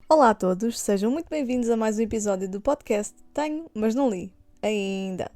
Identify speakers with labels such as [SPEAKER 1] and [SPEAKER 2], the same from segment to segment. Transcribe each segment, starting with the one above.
[SPEAKER 1] Olá a todos, sejam muito bem-vindos a mais um episódio do podcast Tenho, mas não li, ainda.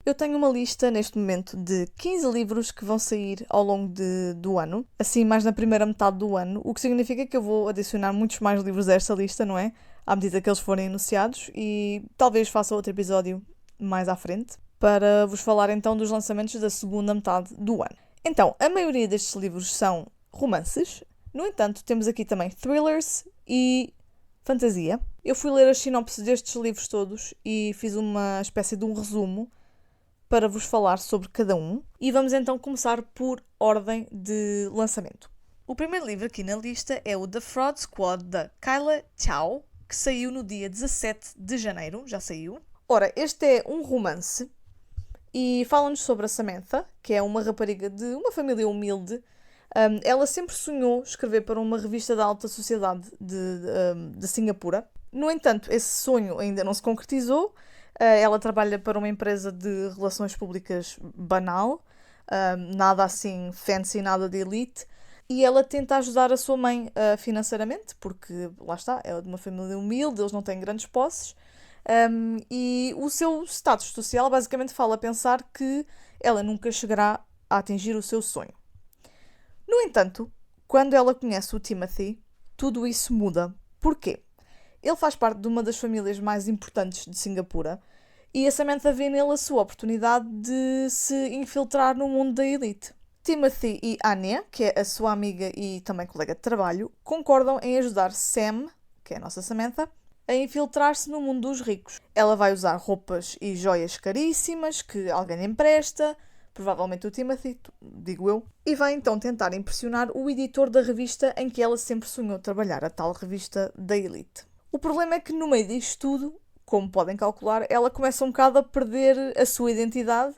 [SPEAKER 1] Eu tenho uma lista neste momento de 15 livros que vão sair ao longo do ano, assim mais na primeira metade do ano, o que significa que eu vou adicionar muitos mais livros a esta lista, não é? À medida que eles forem anunciados e talvez faça outro episódio mais à frente para vos falar então dos lançamentos da segunda metade do ano. Então, a maioria destes livros são romances. No entanto, temos aqui também thrillers e fantasia. Eu fui ler as sinopses destes livros todos e fiz uma espécie de um resumo para vos falar sobre cada um. E vamos então começar por ordem de lançamento. O primeiro livro aqui na lista é o The Fraud Squad, da Kyla Chow, que saiu no dia 17 de janeiro, já saiu. Ora, este é um romance e fala-nos sobre a Samantha, que é uma rapariga de uma família humilde. Ela sempre sonhou escrever para uma revista da alta sociedade de Singapura. No entanto, esse sonho ainda não se concretizou. Ela trabalha para uma empresa de relações públicas banal, nada assim fancy, nada de elite. E ela tenta ajudar a sua mãe financeiramente, porque, lá está, ela é de uma família humilde, eles não têm grandes posses. E o seu status social basicamente fala a pensar que ela nunca chegará a atingir o seu sonho. No entanto, quando ela conhece o Timothy, tudo isso muda. Porquê? Ele faz parte de uma das famílias mais importantes de Singapura e a Samantha vê nele a sua oportunidade de se infiltrar no mundo da elite. Timothy e Anya, que é a sua amiga e também colega de trabalho, concordam em ajudar Sam, que é a nossa Samantha, a infiltrar-se no mundo dos ricos. Ela vai usar roupas e joias caríssimas que alguém empresta, provavelmente o Timothy, digo eu, e vai então tentar impressionar o editor da revista em que ela sempre sonhou trabalhar, a tal revista da elite. O problema é que no meio disto tudo, como podem calcular, ela começa um bocado a perder a sua identidade,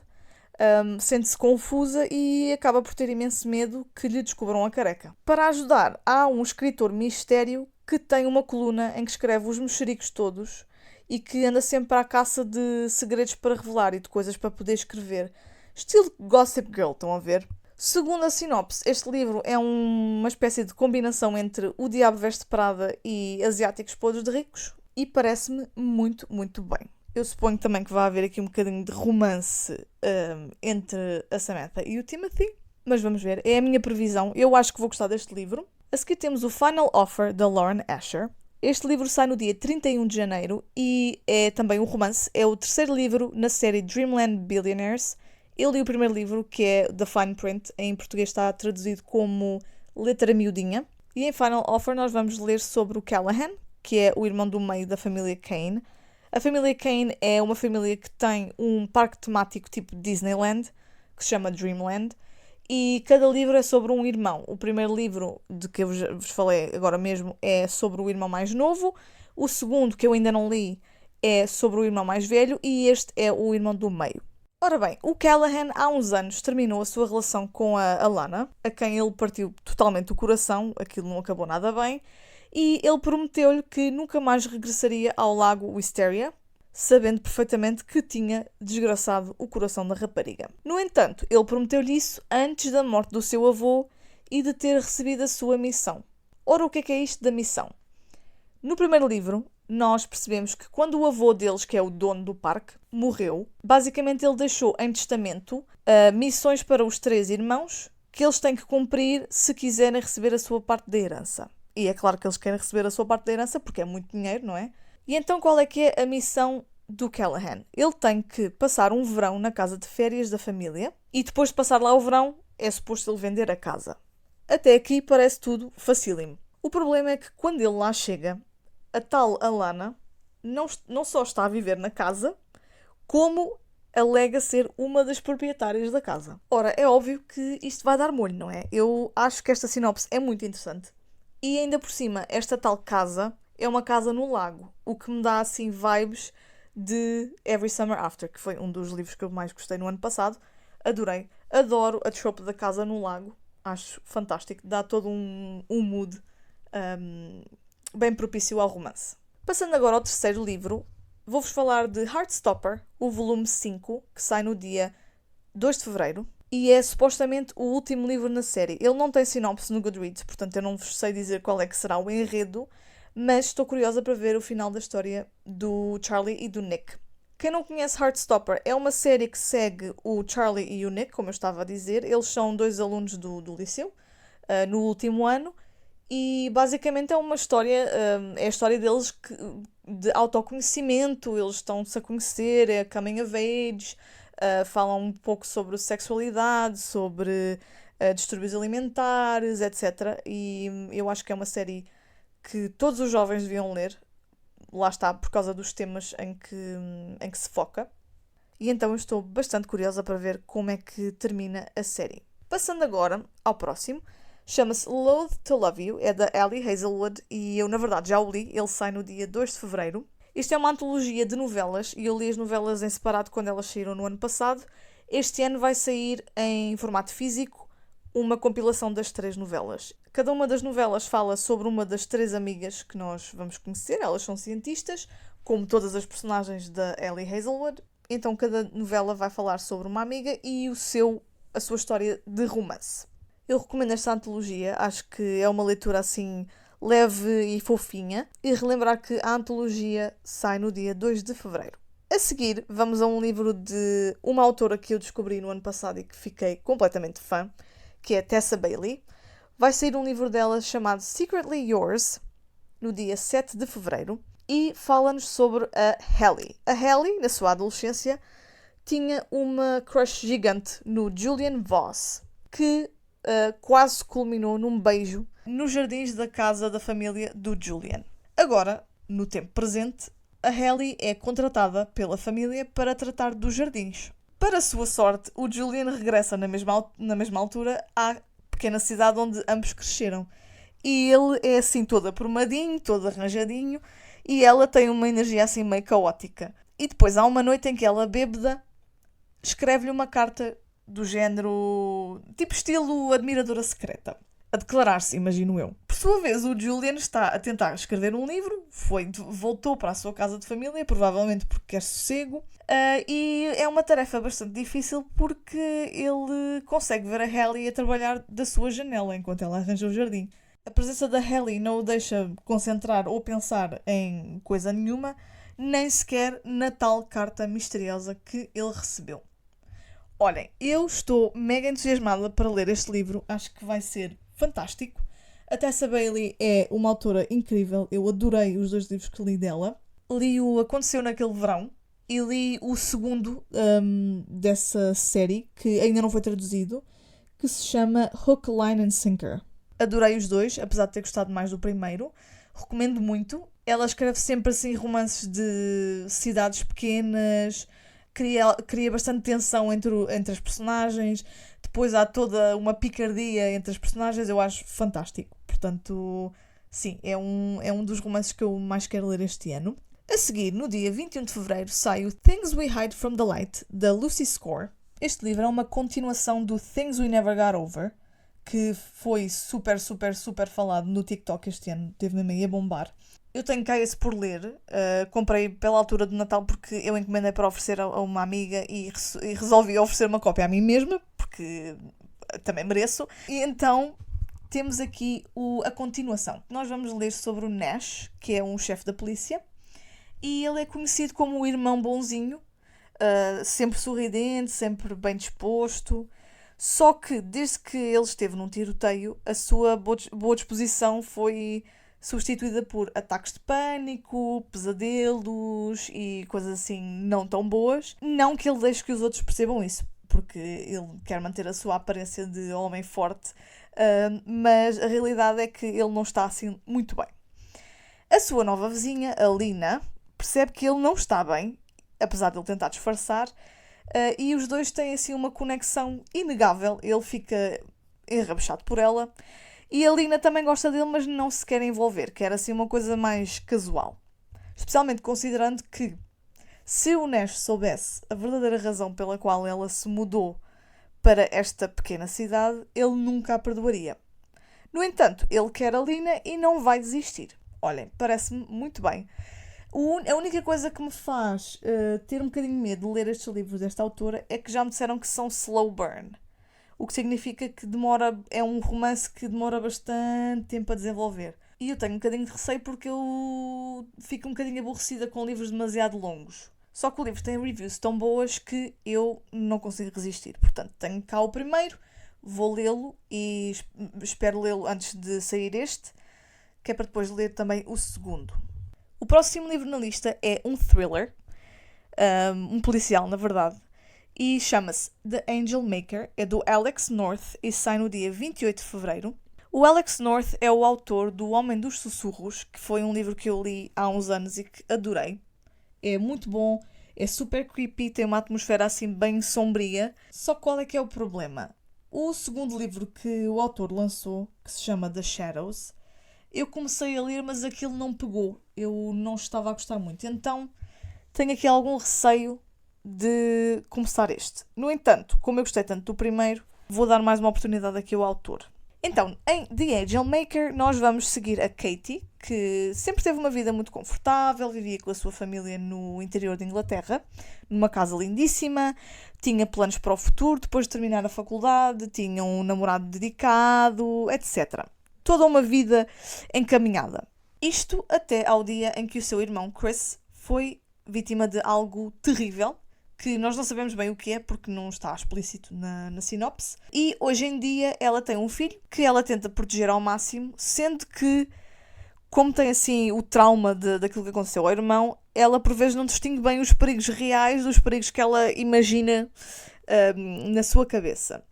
[SPEAKER 1] sente-se confusa e acaba por ter imenso medo que lhe descubram a careca. Para ajudar, há um escritor mistério que tem uma coluna em que escreve os mexericos todos e que anda sempre à caça de segredos para revelar e de coisas para poder escrever. Estilo Gossip Girl, estão a ver? Segundo a sinopse, este livro é uma espécie de combinação entre O Diabo Veste Prada e Asiáticos Podres de Ricos e parece-me muito, muito bem. Eu suponho também que vai haver aqui um bocadinho de romance entre a Samantha e o Timothy, mas vamos ver, é a minha previsão. Eu acho que vou gostar deste livro. A seguir temos o Final Offer, da Lauren Asher. Este livro sai no dia 31 de janeiro e é também um romance. É o terceiro livro na série Dreamland Billionaires. Eu li o primeiro livro, que é The Fine Print, em português está traduzido como Letra Miudinha. E em Final Offer nós vamos ler sobre o Callahan, que é o irmão do meio da família Kane. A família Kane é uma família que tem um parque temático tipo Disneyland, que se chama Dreamland, e cada livro é sobre um irmão. O primeiro livro, de que eu vos falei agora mesmo, é sobre o irmão mais novo. O segundo, que eu ainda não li, é sobre o irmão mais velho, e este é o irmão do meio. Ora bem, o Callahan há uns anos terminou a sua relação com a Alana, a quem ele partiu totalmente o coração, aquilo não acabou nada bem, e ele prometeu-lhe que nunca mais regressaria ao lago Wisteria, sabendo perfeitamente que tinha desgraçado o coração da rapariga. No entanto, ele prometeu-lhe isso antes da morte do seu avô e de ter recebido a sua missão. Ora, o que é isto da missão? No primeiro livro, nós percebemos que quando o avô deles, que é o dono do parque, morreu, basicamente ele deixou em testamento missões para os 3 irmãos que eles têm que cumprir se quiserem receber a sua parte da herança. E é claro que eles querem receber a sua parte da herança porque é muito dinheiro, não é? E então qual é que é a missão do Callahan? Ele tem que passar um verão na casa de férias da família e depois de passar lá o verão é suposto ele vender a casa. Até aqui parece tudo facílimo. O problema é que quando ele lá chega, a tal Alana não só está a viver na casa, como alega ser uma das proprietárias da casa. Ora, é óbvio que isto vai dar molho, não é? Eu acho que esta sinopse é muito interessante. E ainda por cima, esta tal casa é uma casa no lago, o que me dá assim vibes de Every Summer After, que foi um dos livros que eu mais gostei no ano passado. Adorei. Adoro a trope da casa no lago. Acho fantástico. Dá todo um mood bem propício ao romance. Passando agora ao terceiro livro, vou-vos falar de Heartstopper, o volume 5, que sai no dia 2 de fevereiro. e é supostamente o último livro na série. Ele não tem sinopse no Goodreads, portanto eu não vos sei dizer qual é que será o enredo, mas estou curiosa para ver o final da história do Charlie e do Nick. Quem não conhece Heartstopper, é uma série que segue o Charlie e o Nick, como eu estava a dizer. Eles são 2 alunos do liceu, no último ano, e basicamente é uma história, é a história deles de autoconhecimento. Eles estão-se a conhecer, é coming of age, falam um pouco sobre sexualidade, sobre distúrbios alimentares, etc. E eu acho que é uma série que todos os jovens deviam ler. Lá está, por causa dos temas em que se foca. E então eu estou bastante curiosa para ver como é que termina a série. Passando agora ao próximo, chama-se Loathe to Love You, é da Ali Hazelwood e eu, na verdade, já o li. Ele sai no dia 2 de fevereiro. Isto é uma antologia de novelas e eu li as novelas em separado quando elas saíram no ano passado. Este ano vai sair em formato físico uma compilação das 3 novelas. Cada uma das novelas fala sobre uma das 3 amigas que nós vamos conhecer. Elas são cientistas, como todas as personagens da Ali Hazelwood. Então cada novela vai falar sobre uma amiga e a sua história de romance. Eu recomendo esta antologia, acho que é uma leitura assim leve e fofinha. E relembrar que a antologia sai no dia 2 de fevereiro. A seguir, vamos a um livro de uma autora que eu descobri no ano passado e que fiquei completamente fã, que é Tessa Bailey. Vai sair um livro dela chamado Secretly Yours, no dia 7 de fevereiro, e fala-nos sobre a Hallie. A Hallie, na sua adolescência, tinha uma crush gigante no Julian Voss, que quase culminou num beijo nos jardins da casa da família do Julian. Agora, no tempo presente, a Hallie é contratada pela família para tratar dos jardins. Para sua sorte, o Julian regressa na mesma altura à pequena cidade onde ambos cresceram. E ele é assim todo aprumadinho, todo arranjadinho, e ela tem uma energia assim meio caótica. E depois há uma noite em que ela, bêbada, escreve-lhe uma carta do género, tipo estilo admiradora secreta, a declarar-se, imagino eu. Por sua vez, o Julian está a tentar escrever um livro, voltou para a sua casa de família, provavelmente porque quer sossego, e é uma tarefa bastante difícil porque ele consegue ver a Hallie a trabalhar da sua janela enquanto ela arranja o jardim. A presença da Hallie não o deixa concentrar ou pensar em coisa nenhuma, nem sequer na tal carta misteriosa que ele recebeu. Olhem, eu estou mega entusiasmada para ler este livro, acho que vai ser fantástico. A Tessa Bailey é uma autora incrível, eu adorei os 2 livros que li dela. Li o Aconteceu Naquele Verão e li o segundo dessa série, que ainda não foi traduzido, que se chama Hook, Line and Sinker. Adorei os 2, apesar de ter gostado mais do primeiro. Recomendo muito. Ela escreve sempre assim romances de cidades pequenas, cria bastante tensão entre as personagens, depois há toda uma picardia entre as personagens, eu acho fantástico. Portanto, sim, é um dos romances que eu mais quero ler este ano. A seguir, no dia 21 de fevereiro, sai o Things We Hide from the Light, da Lucy Score. Este livro é uma continuação do Things We Never Got Over, que foi super, super, super falado no TikTok este ano, teve mesmo aí a bombar. Eu tenho cá esse por ler, comprei pela altura do Natal porque eu encomendei para oferecer a uma amiga e resolvi oferecer uma cópia a mim mesma, porque também mereço. E então temos aqui a continuação. Nós vamos ler sobre o Nash, que é um chefe da polícia, e ele é conhecido como o irmão bonzinho, sempre sorridente, sempre bem disposto. Só que desde que ele esteve num tiroteio, a sua boa disposição foi substituída por ataques de pânico, pesadelos e coisas assim não tão boas. Não que ele deixe que os outros percebam isso, porque ele quer manter a sua aparência de homem forte, mas a realidade é que ele não está assim muito bem. A sua nova vizinha, a Lina, percebe que ele não está bem, apesar de ele tentar disfarçar, e os dois têm assim uma conexão inegável. Ele fica enrabixado por ela e a Lina também gosta dele, mas não se quer envolver, quer assim uma coisa mais casual. Especialmente considerando que, se o Nash soubesse a verdadeira razão pela qual ela se mudou para esta pequena cidade, ele nunca a perdoaria. No entanto, ele quer a Lina e não vai desistir. Olhem, parece-me muito bem. A única coisa que me faz ter um bocadinho de medo de ler estes livros desta autora é que já me disseram que são slow burn. o que significa que é um romance que demora bastante tempo a desenvolver. E eu tenho um bocadinho de receio porque eu fico um bocadinho aborrecida com livros demasiado longos. Só que o livro tem reviews tão boas que eu não consigo resistir. Portanto, tenho cá o primeiro, vou lê-lo e espero lê-lo antes de sair este, que é para depois ler também o segundo. O próximo livro na lista é um thriller, um policial, na verdade, e chama-se The Angel Maker, é do Alex North e sai no dia 28 de fevereiro. O Alex North é o autor do Homem dos Sussurros, que foi um livro que eu li há uns anos e que adorei. É muito bom, é super creepy, tem uma atmosfera assim bem sombria. Só qual é que é o problema? O segundo livro que o autor lançou, que se chama The Shadows, eu comecei a ler, mas aquilo não pegou. Eu não estava a gostar muito. Então, tenho aqui algum receio de começar este. No entanto, como eu gostei tanto do primeiro, vou dar mais uma oportunidade aqui ao autor. Então, em The Angel Maker, nós vamos seguir a Katie, que sempre teve uma vida muito confortável, vivia com a sua família no interior de Inglaterra, numa casa lindíssima, tinha planos para o futuro, depois de terminar a faculdade, tinha um namorado dedicado, etc. Toda uma vida encaminhada. Isto até ao dia em que o seu irmão Chris foi vítima de algo terrível, que nós não sabemos bem o que é, porque não está explícito na sinopse. E hoje em dia ela tem um filho que ela tenta proteger ao máximo, sendo que, como tem assim o trauma daquilo que aconteceu ao irmão, ela por vezes não distingue bem os perigos reais dos perigos que ela imagina na sua cabeça.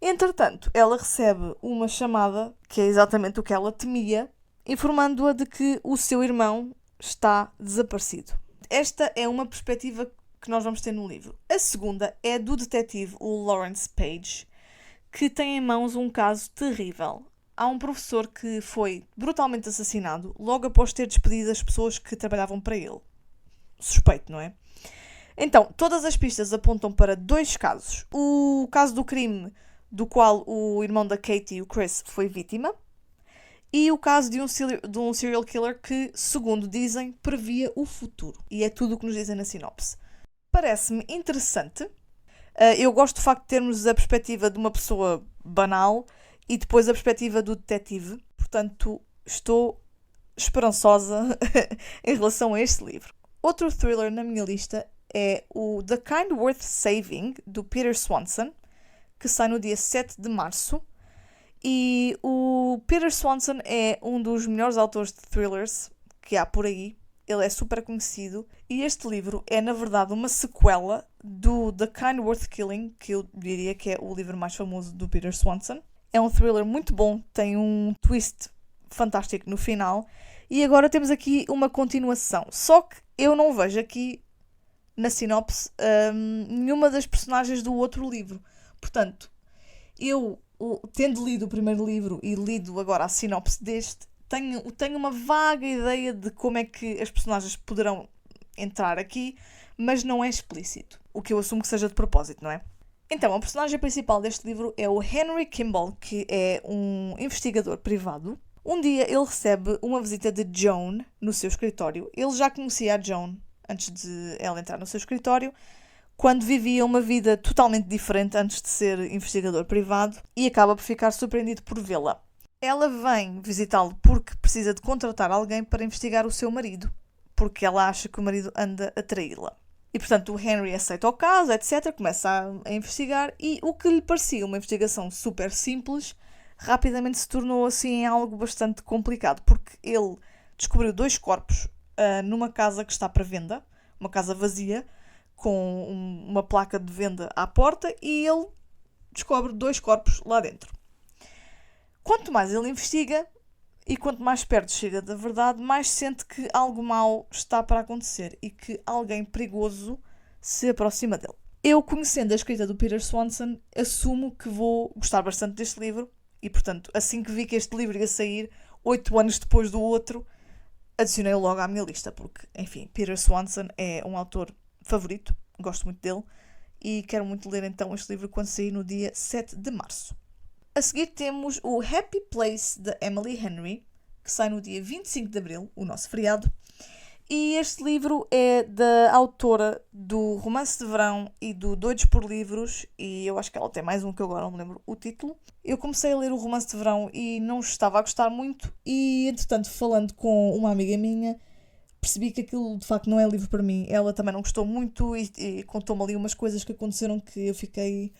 [SPEAKER 1] Entretanto, ela recebe uma chamada, que é exatamente o que ela temia, informando-a de que o seu irmão está desaparecido. Esta é uma perspectiva que nós vamos ter no livro. A segunda é do detetive o Lawrence Page, que tem em mãos um caso terrível. Há um professor que foi brutalmente assassinado logo após ter despedido as pessoas que trabalhavam para ele. Suspeito, não é? Então, todas as pistas apontam para dois casos. O caso do crime do qual o irmão da Katie, o Chris, foi vítima, e o caso de um serial killer que, segundo dizem, previa o futuro. E é tudo o que nos dizem na sinopse. Parece-me interessante. Eu gosto do facto de termos a perspectiva de uma pessoa banal e depois a perspectiva do detetive. Portanto, estou esperançosa em relação a este livro. Outro thriller na minha lista é o The Kind Worth Saving, do Peter Swanson, que sai no dia 7 de março. E o Peter Swanson é um dos melhores autores de thrillers que há por aí. Ele é super conhecido. E este livro é, na verdade, uma sequela do The Kind Worth Killing, que eu diria que é o livro mais famoso do Peter Swanson. É um thriller muito bom, tem um twist fantástico no final. E agora temos aqui uma continuação. Só que eu não vejo aqui, na sinopse, nenhuma das personagens do outro livro. Portanto, eu, tendo lido o primeiro livro e lido agora a sinopse deste, tenho uma vaga ideia de como é que as personagens poderão entrar aqui, mas não é explícito. O que eu assumo que seja de propósito, não é? Então, a personagem principal deste livro é o Henry Kimball, que é um investigador privado. Um dia ele recebe uma visita de Joan no seu escritório. Ele já conhecia a Joan antes de ela entrar no seu escritório, quando vivia uma vida totalmente diferente antes de ser investigador privado, e acaba por ficar surpreendido por vê-la. Ela vem visitá-lo porque precisa de contratar alguém para investigar o seu marido, porque ela acha que o marido anda a traí-la. E, portanto, o Henry aceita o caso, etc., começa a investigar, e o que lhe parecia uma investigação super simples, rapidamente se tornou, assim, algo bastante complicado, porque ele descobriu 2 corpos numa casa que está para venda, uma casa vazia, com uma placa de venda à porta, e ele descobre 2 corpos lá dentro. Quanto mais ele investiga e quanto mais perto chega da verdade, mais sente que algo mau está para acontecer e que alguém perigoso se aproxima dele. Eu, conhecendo a escrita do Peter Swanson, assumo que vou gostar bastante deste livro e, portanto, assim que vi que este livro ia sair, 8 anos depois do outro, adicionei-o logo à minha lista, porque, enfim, Peter Swanson é um autor favorito, gosto muito dele e quero muito ler então este livro quando sair no dia 7 de março. A seguir temos o Happy Place, de Emily Henry, que sai no dia 25 de abril, o nosso feriado. E este livro é da autora do Romance de Verão e do Doidos por Livros, e eu acho que ela tem mais um que eu agora não me lembro o título. Eu comecei a ler o Romance de Verão e não estava a gostar muito, e entretanto, falando com uma amiga minha, percebi que aquilo de facto não é livro para mim. Ela também não gostou muito e contou-me ali umas coisas que aconteceram que eu fiquei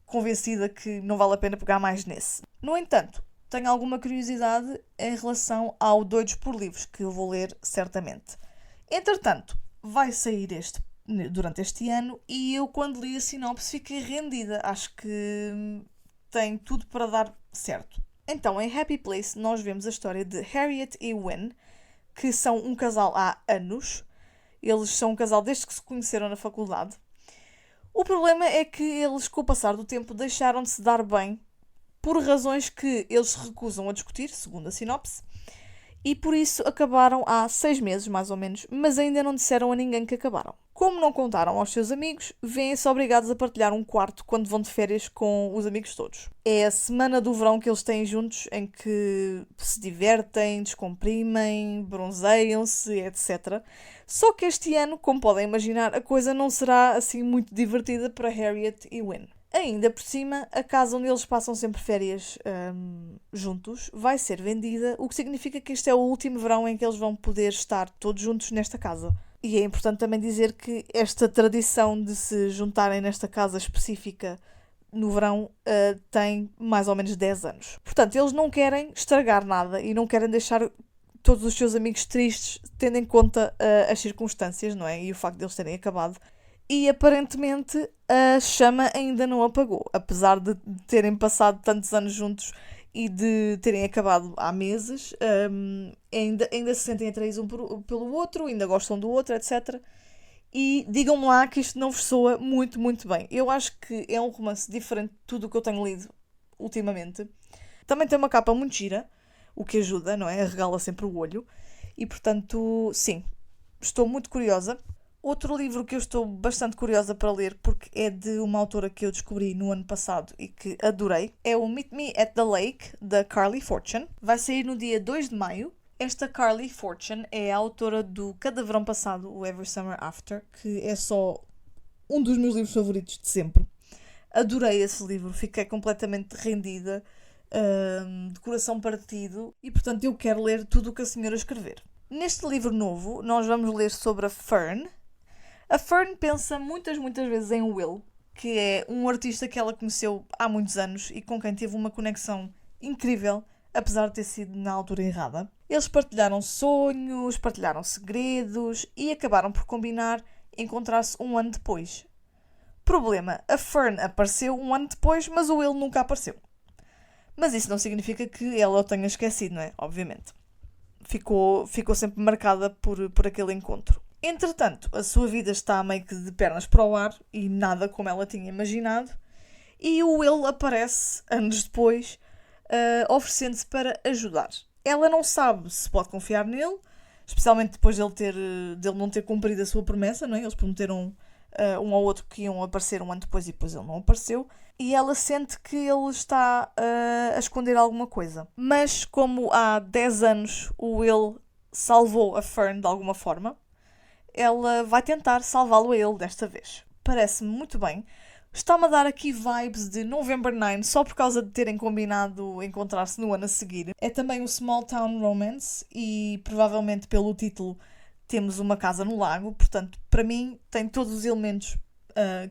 [SPEAKER 1] convencida que não vale a pena pegar mais nesse. No entanto, tenho alguma curiosidade em relação ao Doidos por Livros, que eu vou ler certamente. Entretanto, vai sair durante este ano e eu, quando li a sinopse, fiquei rendida. Acho que tem tudo para dar certo. Então, em Happy Place, nós vemos a história de Harriet e Wynne, que são um casal há anos. Eles são um casal desde que se conheceram na faculdade. O problema é que eles, com o passar do tempo, deixaram de se dar bem por razões que eles se recusam a discutir, segundo a sinopse, e por isso acabaram há 6 meses, mais ou menos, mas ainda não disseram a ninguém que acabaram. Como não contaram aos seus amigos, vêem-se obrigados a partilhar um quarto quando vão de férias com os amigos todos. É a semana do verão que eles têm juntos, em que se divertem, descomprimem, bronzeiam-se, etc. Só que este ano, como podem imaginar, a coisa não será assim muito divertida para Harriet e Wynne. Ainda por cima, a casa onde eles passam sempre férias juntos vai ser vendida, o que significa que este é o último verão em que eles vão poder estar todos juntos nesta casa. E é importante também dizer que esta tradição de se juntarem nesta casa específica no verão tem mais ou menos 10 anos. Portanto, eles não querem estragar nada e não querem deixar todos os seus amigos tristes, tendo em conta as circunstâncias, não é? E o facto de eles terem acabado. E aparentemente a chama ainda não apagou, apesar de terem passado tantos anos juntos e de terem acabado há meses, ainda se sentem atraídos um pelo outro, ainda gostam do outro, etc. E digam-me lá que isto não vos soa muito, muito bem. Eu acho que é um romance diferente de tudo o que eu tenho lido ultimamente. Também tem uma capa muito gira, o que ajuda, não é? Arregala sempre o olho. E portanto, sim, estou muito curiosa. Outro livro que eu estou bastante curiosa para ler, porque é de uma autora que eu descobri no ano passado e que adorei, é o Meet Me at the Lake, da Carly Fortune. Vai sair no dia 2 de maio. Esta Carly Fortune é a autora do Cada Verão Passado, o Every Summer After, que é só um dos meus livros favoritos de sempre. Adorei esse livro, fiquei completamente rendida, de coração partido, e portanto eu quero ler tudo o que a senhora escrever. Neste livro novo, nós vamos ler sobre a Fern. A Fern pensa muitas vezes em Will, que é um artista que ela conheceu há muitos anos e com quem teve uma conexão incrível, apesar de ter sido na altura errada. Eles partilharam sonhos, partilharam segredos e acabaram por combinar encontrar-se um ano depois. Problema, a Fern apareceu um ano depois, mas o Will nunca apareceu. Mas isso não significa que ela o tenha esquecido, não é? Obviamente. Ficou sempre marcada por aquele encontro. Entretanto, a sua vida está meio que de pernas para o ar e nada como ela tinha imaginado. E o Will aparece, anos depois, oferecendo-se para ajudar. Ela não sabe se pode confiar nele, especialmente depois dele não ter cumprido a sua promessa, não é? Eles prometeram um ao outro que iam aparecer um ano depois e depois ele não apareceu. E ela sente que ele está a esconder alguma coisa. Mas como há 10 anos o Will salvou a Fern de alguma forma, ela vai tentar salvá-lo a ele desta vez. Parece-me muito bem. Está-me a dar aqui vibes de November 9, só por causa de terem combinado encontrar-se no ano a seguir. É também um Small Town Romance e provavelmente pelo título temos uma casa no lago. Portanto, para mim, tem todos os elementos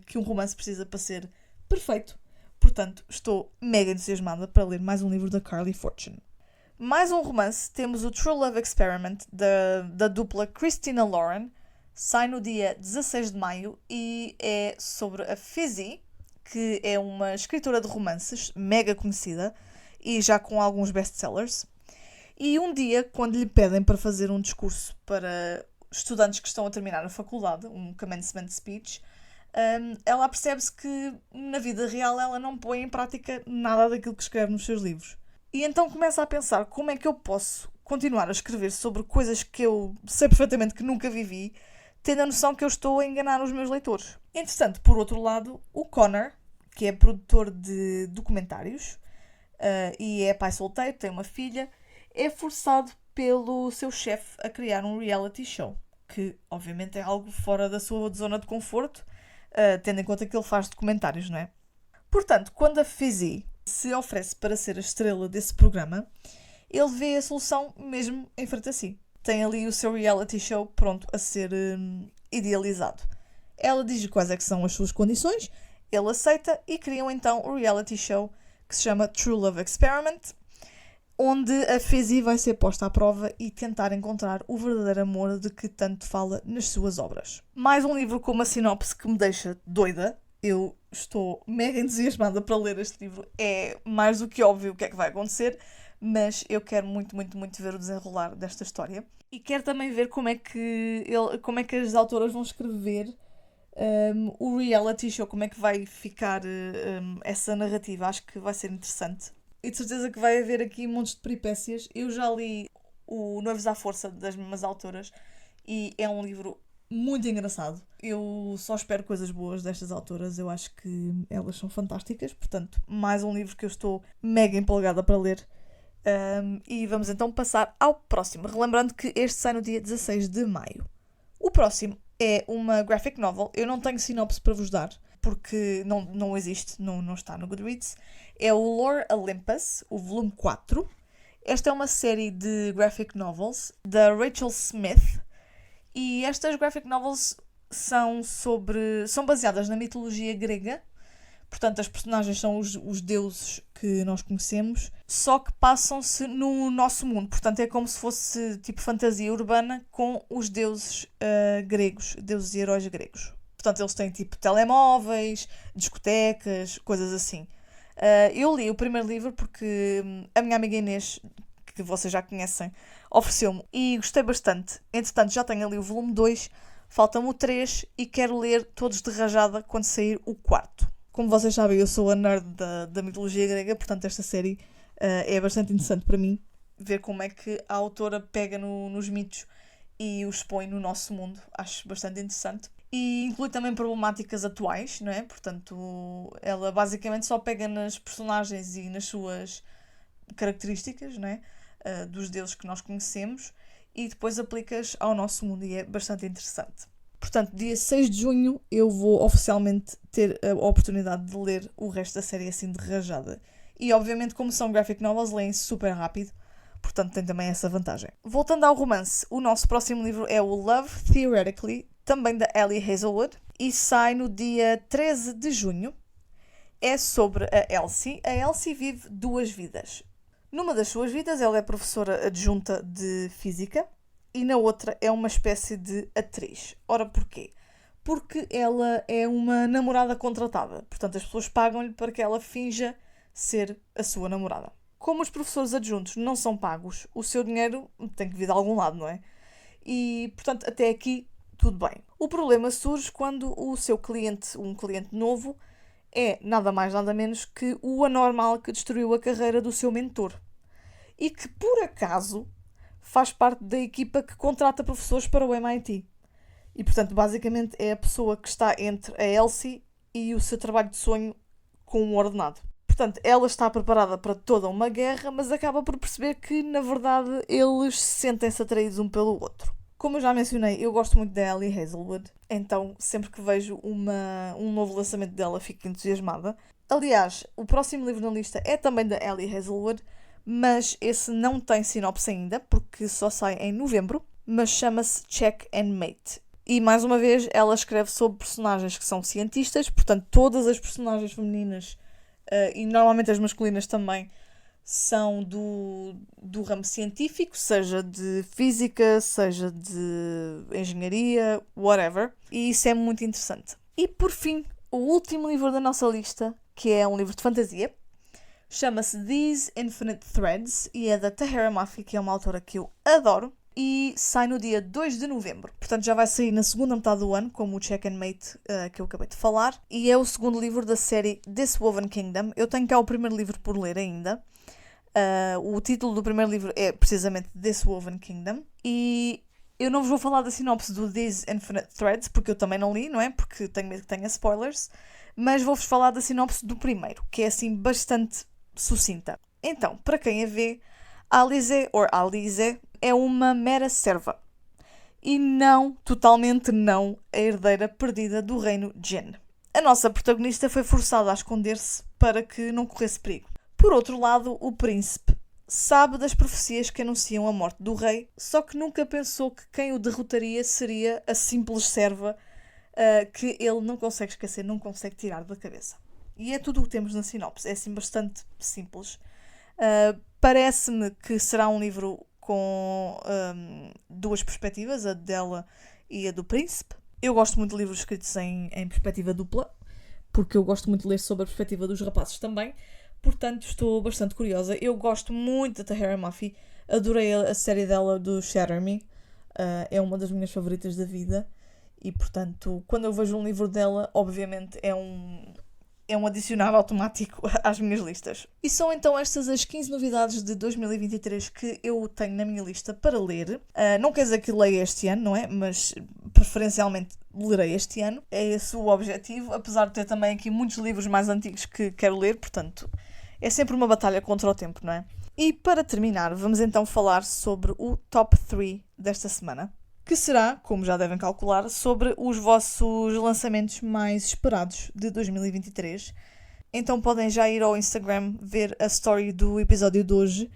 [SPEAKER 1] que um romance precisa para ser perfeito. Portanto, estou mega entusiasmada para ler mais um livro da Carly Fortune. Mais um romance, temos o True Love Experiment da dupla Christina Lauren. Sai no dia 16 de maio e é sobre a Fizzy, que é uma escritora de romances mega conhecida e já com alguns best-sellers. E um dia, quando lhe pedem para fazer um discurso para estudantes que estão a terminar a faculdade, um commencement speech, ela percebe-se que na vida real ela não põe em prática nada daquilo que escreve nos seus livros. E então começa a pensar como é que eu posso continuar a escrever sobre coisas que eu sei perfeitamente que nunca vivi, tendo a noção que eu estou a enganar os meus leitores. Entretanto, por outro lado, o Connor, que é produtor de documentários e é pai solteiro, tem uma filha, é forçado pelo seu chefe a criar um reality show. que obviamente é algo fora da sua zona de conforto, tendo em conta que ele faz documentários, não é? Portanto, quando a Fizzy se oferece para ser a estrela desse programa, ele vê a solução mesmo em frente a si. Tem ali o seu reality show pronto a ser idealizado. Ela diz quais é que são as suas condições, ele aceita e criam então o reality show que se chama True Love Experiment, onde a Fizzy vai ser posta à prova e tentar encontrar o verdadeiro amor de que tanto fala nas suas obras. Mais um livro com uma sinopse que me deixa doida. Eu estou mega entusiasmada para ler este livro. É mais do que óbvio o que é que vai acontecer, mas eu quero muito, muito, muito ver o desenrolar desta história. E quero também ver como é que as autoras vão escrever o reality show, como é que vai ficar essa narrativa. Acho que vai ser interessante. E de certeza que vai haver aqui montes de peripécias. Eu já li o Noivos à Força das mesmas autoras e é um livro muito engraçado. Eu só espero coisas boas destas autoras. Eu acho que elas são fantásticas. Portanto, mais um livro que eu estou mega empolgada para ler. E vamos então passar ao próximo. Relembrando que este sai no dia 16 de maio. O próximo é uma graphic novel. Eu não tenho sinopse para vos dar, porque não existe, não está no Goodreads. É o Lore Olympus, o volume 4. Esta é uma série de graphic novels da Rachel Smith. E estas graphic novels são baseadas na mitologia grega. Portanto, as personagens são os deuses que nós conhecemos, só que passam-se no nosso mundo. Portanto, é como se fosse tipo fantasia urbana com os deuses gregos, deuses e heróis gregos. Portanto, eles têm tipo telemóveis, discotecas, coisas assim. Eu li o primeiro livro porque a minha amiga Inês, que vocês já conhecem, ofereceu-me e gostei bastante. Entretanto, já tenho ali o volume 2, falta-me o 3 e quero ler todos de rajada quando sair o 4. Como vocês sabem, eu sou a nerd da mitologia grega, portanto esta série é bastante interessante para mim. Ver como é que a autora pega nos mitos e os expõe no nosso mundo. Acho bastante interessante. E inclui também problemáticas atuais, não é? Portanto, ela basicamente só pega nas personagens e nas suas características, não é? Dos deuses que nós conhecemos e depois aplica-as ao nosso mundo e é bastante interessante. Portanto, dia 6 de junho eu vou oficialmente ter a oportunidade de ler o resto da série assim de rajada. E obviamente, como são graphic novels, leem-se super rápido, portanto tem também essa vantagem. Voltando ao romance, o nosso próximo livro é o Love Theoretically, também da Ellie Hazelwood, e sai no dia 13 de junho. É sobre a Elsie. A Elsie vive duas vidas. Numa das suas vidas, ela é professora adjunta de Física, e na outra é uma espécie de atriz. Ora, porquê? Porque ela é uma namorada contratada. Portanto, as pessoas pagam-lhe para que ela finja ser a sua namorada. Como os professores adjuntos não são pagos, o seu dinheiro tem que vir de algum lado, não é? E, portanto, até aqui, tudo bem. O problema surge quando o seu cliente, um cliente novo, é nada mais nada menos que o anormal que destruiu a carreira do seu mentor. E que, por acaso, faz parte da equipa que contrata professores para o MIT. E, portanto, basicamente é a pessoa que está entre a Elsie e o seu trabalho de sonho com um ordenado. Portanto, ela está preparada para toda uma guerra, mas acaba por perceber que, na verdade, eles sentem-se atraídos um pelo outro. Como eu já mencionei, eu gosto muito da Ellie Hazelwood, então sempre que vejo um novo lançamento dela fico entusiasmada. Aliás, o próximo livro na lista é também da Ellie Hazelwood, mas esse não tem sinopse ainda, porque só sai em novembro, mas chama-se Check and Mate. E, mais uma vez, ela escreve sobre personagens que são cientistas, portanto, todas as personagens femininas e normalmente as masculinas também são do ramo científico, seja de física, seja de engenharia, whatever. E isso é muito interessante. E, por fim, o último livro da nossa lista, que é um livro de fantasia, chama-se These Infinite Threads e é da Tahereh Mafi, que é uma autora que eu adoro, e sai no dia 2 de novembro. Portanto, já vai sair na segunda metade do ano, como o Check and Mate que eu acabei de falar, e é o segundo livro da série This Woven Kingdom. Eu tenho cá o primeiro livro por ler ainda. O título do primeiro livro é precisamente This Woven Kingdom, e eu não vos vou falar da sinopse do These Infinite Threads, porque eu também não li, não é? Porque tenho medo que tenha spoilers, mas vou-vos falar da sinopse do primeiro, que é assim bastante sucinta. Então, para quem a vê, Alize, ou Alize, é uma mera serva. e não, totalmente não, a herdeira perdida do reino Jin. A nossa protagonista foi forçada a esconder-se para que não corresse perigo. Por outro lado, o príncipe sabe das profecias que anunciam a morte do rei, só que nunca pensou que quem o derrotaria seria a simples serva que ele não consegue esquecer, não consegue tirar da cabeça. E é tudo o que temos na sinopse, é assim bastante simples. Parece-me que será um livro com duas perspectivas, a dela e a do príncipe. Eu gosto muito de livros escritos em perspectiva dupla, porque eu gosto muito de ler sobre a perspectiva dos rapazes também. Portanto, estou bastante curiosa. Eu gosto muito da Tahereh Mafi. Adorei a série dela do Shatter Me. É uma das minhas favoritas da vida. E, portanto, quando eu vejo um livro dela, obviamente é um adicionado automático às minhas listas. E são então estas as 15 novidades de 2023 que eu tenho na minha lista para ler. Não quer dizer que leia este ano, não é? Mas preferencialmente lerei este ano. É esse o objetivo, apesar de ter também aqui muitos livros mais antigos que quero ler, portanto, é sempre uma batalha contra o tempo, não é? E para terminar, vamos então falar sobre o Top 3 desta semana, que será, como já devem calcular, sobre os vossos lançamentos mais esperados de 2023. Então podem já ir ao Instagram ver a story do episódio de hoje,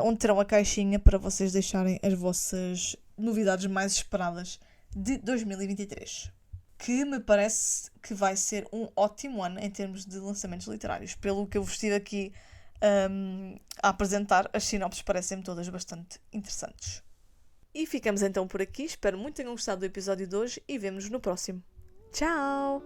[SPEAKER 1] onde terão a caixinha para vocês deixarem as vossas novidades mais esperadas de 2023. Que me parece que vai ser um ótimo ano em termos de lançamentos literários. Pelo que eu vos estive aqui a apresentar, as sinopses parecem-me todas bastante interessantes. E ficamos então por aqui. Espero muito que tenham gostado do episódio de hoje e vemo-nos no próximo. Tchau!